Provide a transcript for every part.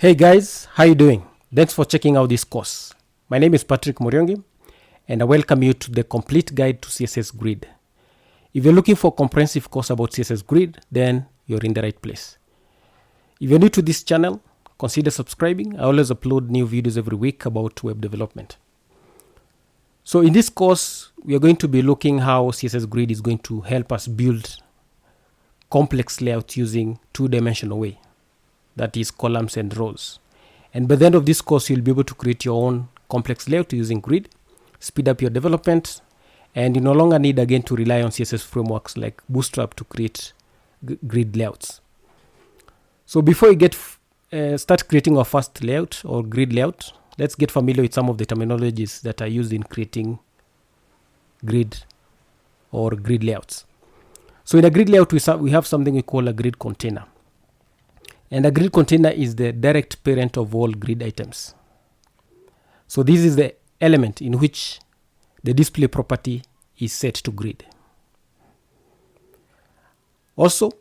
Hey guys, how you doing? Thanks for checking out this course. My name is Patrick Muriongi and I welcome you to the complete guide to CSS Grid. If you're looking for a comprehensive course about CSS Grid, then you're in the right place. If you're new to this channel, consider subscribing. I always upload new videos every week about web development. So in this course, we are going to be looking how CSS Grid is going to help us build complex layouts using two-dimensional way. That is columns and rows. And by the end of this course, you'll be able to create your own complex layout using Grid, speed up your development, and you no longer need again to rely on CSS frameworks like Bootstrap to create Grid layouts. So before you start creating our first layout or Grid layout, let's get familiar with some of the terminologies that are used in creating Grid or Grid layouts. So in a Grid layout, we have something we call a Grid container. And a grid container is the direct parent of all grid items. So this is the element in which the display property is set to grid. Also,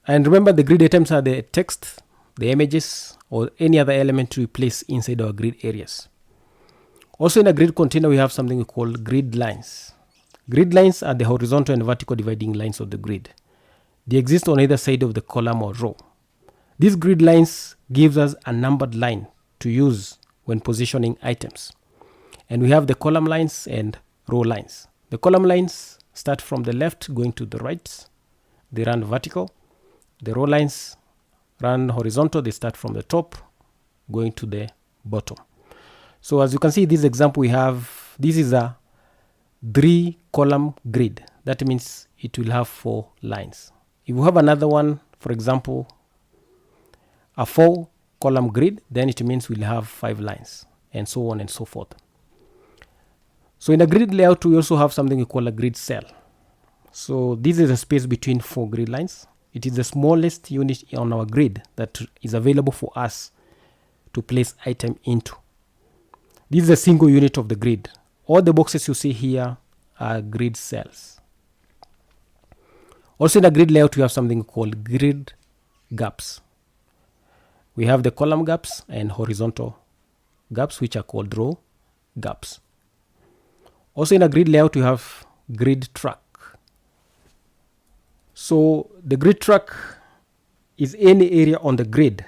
and remember the grid items are the text, the images, or any other element we place inside our grid areas. Also in a grid container, we have something we call grid lines. Grid lines are the horizontal and vertical dividing lines of the grid. They exist on either side of the column or row. These grid lines gives us a numbered line to use when positioning items. And we have the column lines and row lines. The column lines start from the left going to the right. They run vertical. The row lines run horizontal. They start from the top going to the bottom. So as you can see in this example, this is a 3-column grid. That means it will have 4 lines. If you have another one, for example, a 4-column grid, then it means we'll have 5 lines, and so on and so forth. So in a grid layout, we also have something we call a grid cell. So this is a space between 4 grid lines. It is the smallest unit on our grid that is available for us to place item into. This is a single unit of the grid. All the boxes you see here are grid cells. Also in a grid layout, we have something called grid gaps. We have the column gaps and horizontal gaps, which are called row gaps. Also in a grid layout, we have grid track. So the grid track is any area on the grid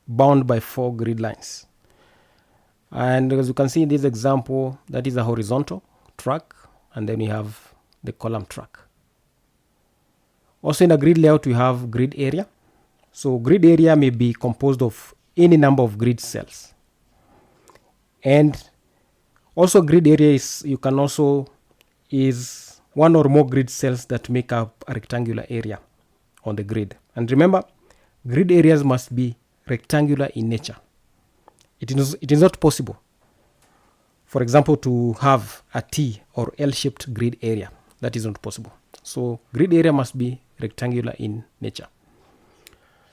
bound by 4 grid lines. And as you can see in this example, that is a horizontal track, and then we have the column track. Also in a grid layout, we have grid area. So grid area may be composed of any number of grid cells. And also grid area is one or more grid cells that make up a rectangular area on the grid. And remember, grid areas must be rectangular in nature. It is not possible, for example, to have a T or L-shaped grid area. That is not possible. So grid area must be rectangular in nature.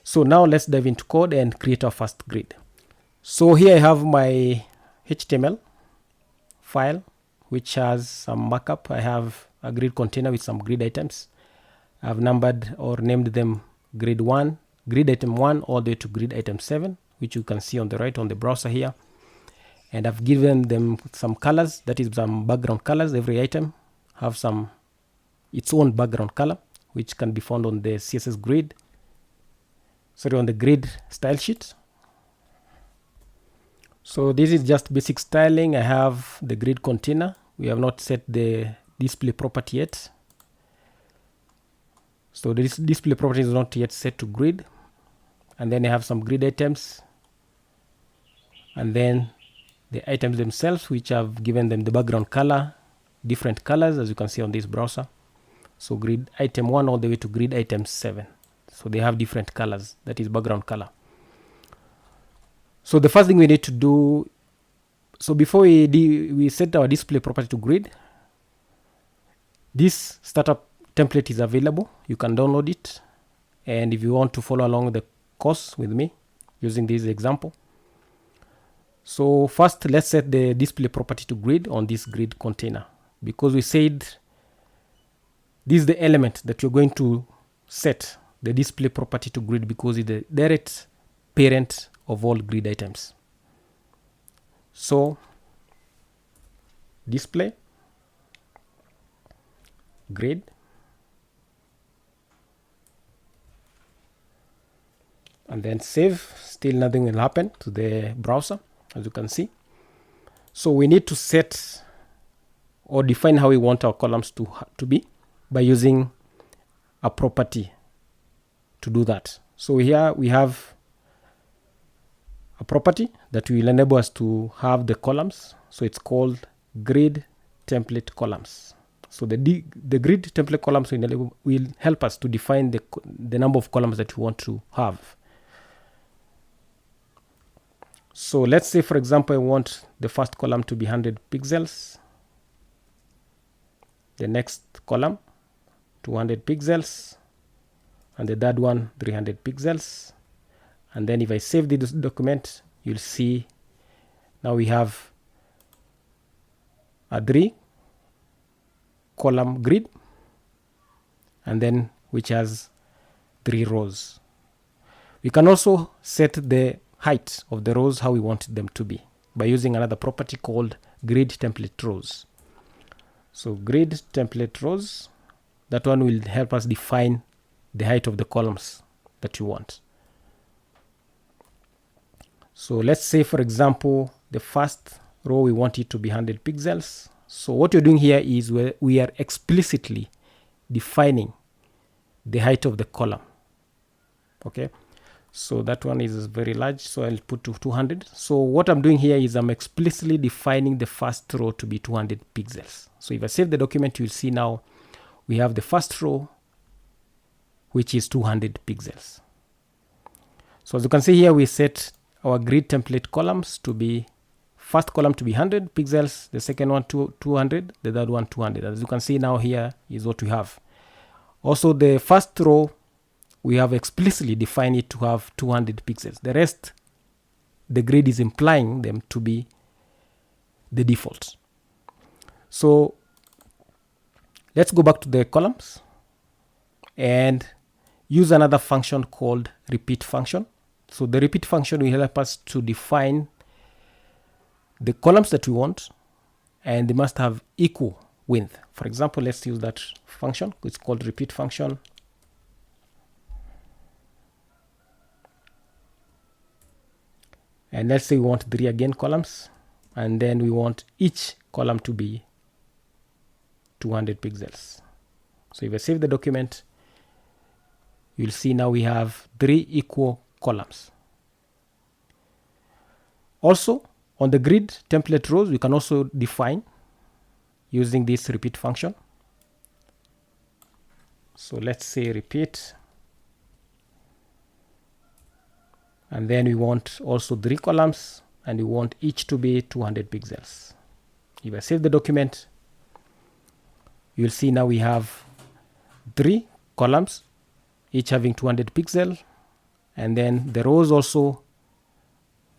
So now let's dive into code and create our first grid. So here I have my HTML file, which has some markup. I have a grid container with some grid items. I've numbered or named them grid item 1 all the way to grid item 7, which you can see on the right on the browser here. And I've given them some colors, that is some background colors. Every item have its own background color, which can be found on the CSS Grid. On the grid style sheet. So this is just basic styling. I have the grid container. We have not set the display property yet. So this display property is not yet set to grid. And then I have some grid items. And then the items themselves, which I've given them the background color, different colors, as you can see on this browser. So grid item 1 all the way to grid item 7. So they have different colors, that is background color. So the first thing we need to do, so before we set our display property to grid, this startup template is available. You can download it. And if you want to follow along the course with me using this example. So first, let's set the display property to grid on this grid container, because we said this is the element that you're going to set the display property to grid, because it's the direct parent of all grid items. So display grid, and then save. Still nothing will happen to the browser, as you can see. So we need to set or define how we want our columns to be by using a property to do that. So here we have a property that will enable us to have the columns. So it's called grid template columns. So the grid template columns will help us to define the number of columns that we want to have. So let's say, for example, I want the first column to be 100 pixels, the next column 200 pixels, and the third one 300 pixels. And then if I save this document, you'll see now we have a 3 column grid, and then which has 3 rows. We can also set the height of the rows how we want them to be by using another property called grid template rows. So grid template rows, that one will help us define the height of the columns that you want. So let's say, for example, the first row we want it to be 100 pixels. So what you're doing here is we are explicitly defining the height of the column. Okay, so that one is very large, so I'll put to 200. So what I'm doing here is I'm explicitly defining the first row to be 200 pixels. So if I save the document, you'll see now we have the first row, which is 200 pixels. So as you can see here, we set our grid template columns to be, first column to be 100 pixels, the second one 200, the third one 200. As you can see now, here is what we have. Also, the first row, we have explicitly defined it to have 200 pixels. The rest, the grid is implying them to be the default. So let's go back to the columns and use another function called repeat function. So the repeat function will help us to define the columns that we want, and they must have equal width. For example, let's use that function. It's called repeat function. And let's say we want 3 again columns, and then we want each column to be 200 pixels. So if I save the document, you'll see now we have 3 equal columns. Also, on the grid template rows, we can also define using this repeat function. So let's say repeat, and then we want also 3 columns, and we want each to be 200 pixels. If I save the document, you'll see now we have 3 columns, each having 200 pixels, and then the rows also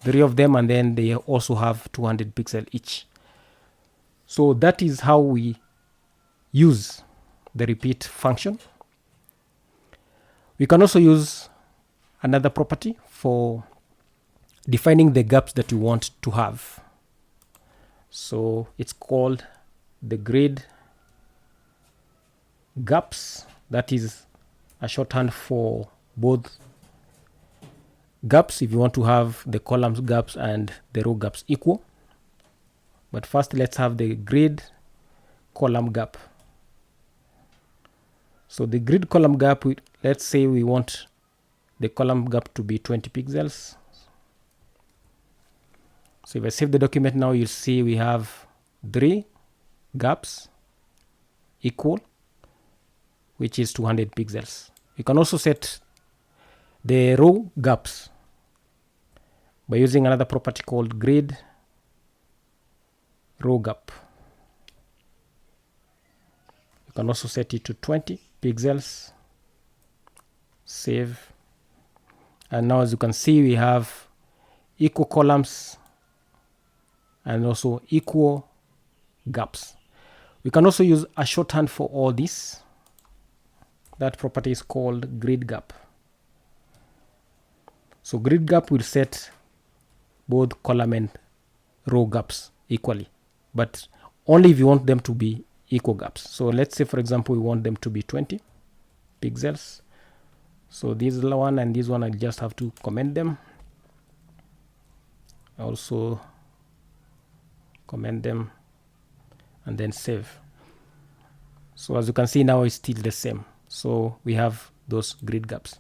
3 of them, and then they also have 200 pixels each. So that is how we use the repeat function. We can also use another property for defining the gaps that we want to have. So it's called the grid gaps. That is a shorthand for both gaps, if you want to have the columns gaps and the row gaps equal. But first, let's have the grid column gap. So the grid column gap, let's say we want the column gap to be 20 pixels. So if I save the document now, you'll see we have 3 gaps equal, which is 200 pixels. You can also set the row gaps by using another property called grid row gap. You can also set it to 20 pixels. Save. And now, as you can see, we have equal columns and also equal gaps. We can also use a shorthand for all this. That property is called grid gap. So grid gap will set both column and row gaps equally, but only if you want them to be equal gaps. So let's say, for example, we want them to be 20 pixels. So this one and this one, I just have to comment them. Also comment them and then save. So as you can see now, it's still the same. So we have those grid gaps.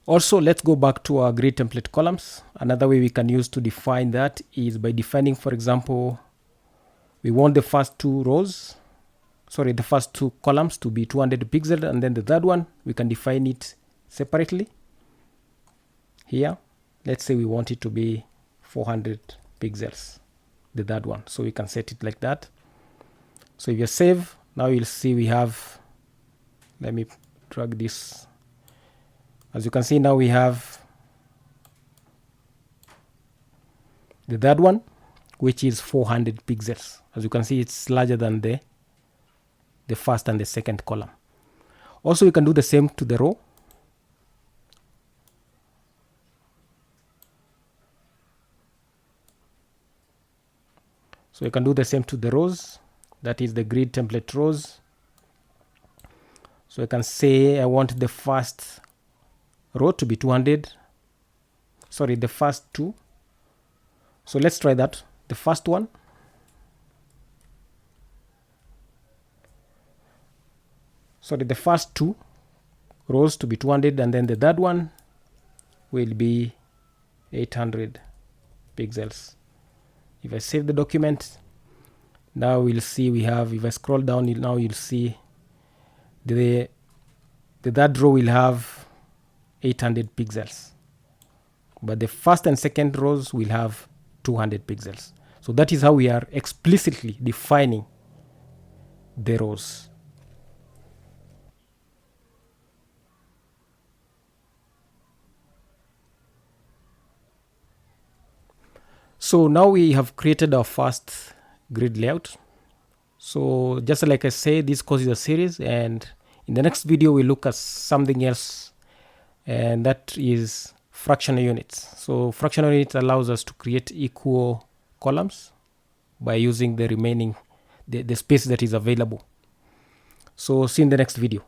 Also, let's go back to our grid template columns. Another way we can use to define that is by defining, for example, we want the first two columns to be 200 pixels, and then the third one, we can define it separately. Here, let's say we want it to be 400 pixels, the third one. So we can set it like that. So if you save, now you'll see we have, let me drag this. As you can see now, we have the third one, which is 400 pixels. As you can see, it's larger than the first and the second column. Also, you can do the same to the row. So you can do the same to the rows. That is the grid template rows. So I can say I want the first row to be 200. Sorry, the first two. So let's try that. The first one. Sorry, the first two rows to be 200, and then the third one will be 800 pixels. If I save the document, now we'll see we have, if I scroll down, now you'll see the third row will have 800 pixels, but the first and second rows will have 200 pixels. So that is how we are explicitly defining the rows. So now we have created our first grid layout. So just like I say, this course is a series, and in the next video we look at something else, and that is fractional units. So fractional units allows us to create equal columns by using the remaining the space that is available. So see you in the next video.